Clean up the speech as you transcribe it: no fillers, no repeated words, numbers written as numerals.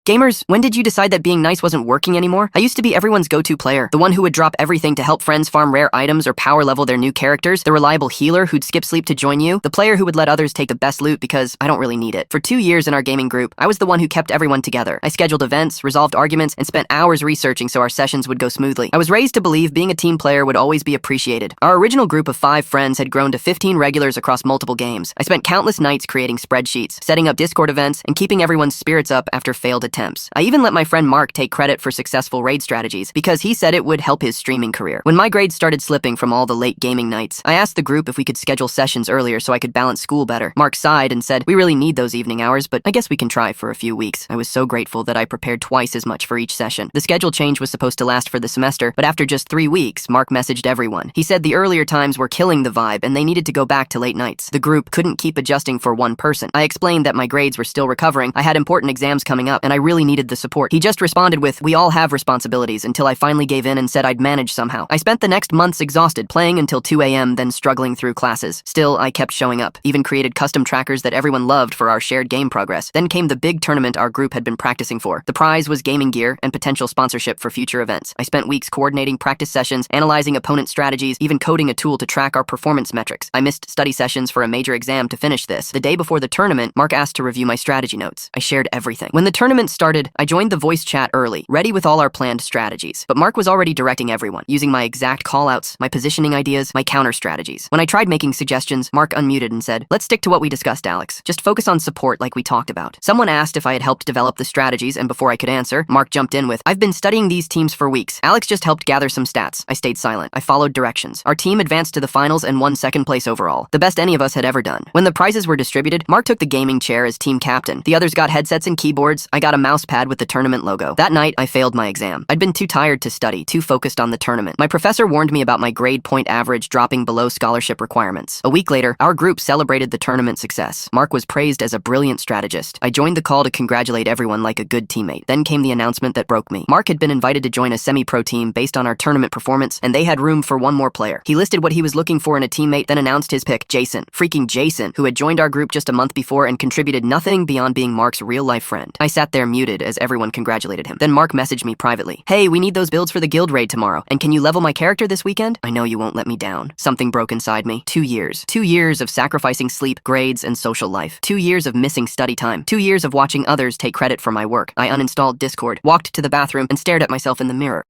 Gamers, when did you decide that being nice wasn't working anymore? I used to be everyone's go-to player, the one who would drop everything to help friends farm rare items or power level their new characters, the reliable healer who'd skip sleep to join you, the player who would let others take the best loot because I don't really need it. For 2 years in our gaming group, I was the one who kept everyone together. I scheduled events, resolved arguments, and spent hours researching so our sessions would go smoothly. I was raised to believe being a team player would always be appreciated. Our original group of 5 friends had grown to 15 regulars across multiple games. I spent countless nights creating spreadsheets, setting up Discord events, and keeping everyone's spirits up after failed attempts. I even let my friend Mark take credit for successful raid strategies because he said it would help his streaming career. When my grades started slipping from all the late gaming nights, I asked the group if we could schedule sessions earlier so I could balance school better. Mark sighed and said, "We really need those evening hours, but I guess we can try for a few weeks." I was so grateful that I prepared twice as much for each session. The schedule change was supposed to last for the semester, but after just 3 weeks, Mark messaged everyone. He said the earlier times were killing the vibe and they needed to go back to late nights. The group couldn't keep adjusting for one person. I explained that my grades were still recovering, I had important exams coming up, and I really needed the support. He just responded with, "We all have responsibilities," until I finally gave in and said I'd manage somehow. I spent the next months exhausted, playing until 2 a.m., then struggling through classes. Still, I kept showing up, even created custom trackers that everyone loved for our shared game progress. Then came the big tournament our group had been practicing for. The prize was gaming gear and potential sponsorship for future events. I spent weeks coordinating practice sessions, analyzing opponent strategies, even coding a tool to track our performance metrics. I missed study sessions for a major exam to finish this. The day before the tournament, Mark asked to review my strategy notes. I shared everything. When the tournament started, I joined the voice chat early, ready with all our planned strategies. But Mark was already directing everyone, using my exact callouts, my positioning ideas, my counter strategies. When I tried making suggestions, Mark unmuted and said, "Let's stick to what we discussed, Alex. Just focus on support like we talked about." Someone asked if I had helped develop the strategies, and before I could answer, Mark jumped in with, "I've been studying these teams for weeks. Alex just helped gather some stats." I stayed silent. I followed directions. Our team advanced to the finals and won 2nd place overall, the best any of us had ever done. When the prizes were distributed, Mark took the gaming chair as team captain. The others got headsets and keyboards. I got a mouse pad with the tournament logo. That night, I failed my exam. I'd been too tired to study, too focused on the tournament. My professor warned me about my grade point average dropping below scholarship requirements. A week later, our group celebrated the tournament success. Mark was praised as a brilliant strategist. I joined the call to congratulate everyone like a good teammate. Then came the announcement that broke me. Mark had been invited to join a semi-pro team based on our tournament performance, and they had room for one more player. He listed what he was looking for in a teammate, then announced his pick, Jason. Freaking Jason, who had joined our group just a month before and contributed nothing beyond being Mark's real-life friend. I sat there muted as everyone congratulated him. Then Mark messaged me privately, "Hey, we need those builds for the guild raid tomorrow, and can you level my character this weekend? I know you won't let me down." Something broke inside me. 2 years. 2 years of sacrificing sleep, grades, and social life. 2 years of missing study time. 2 years of watching others take credit for my work. I uninstalled Discord, walked to the bathroom, and stared at myself in the mirror.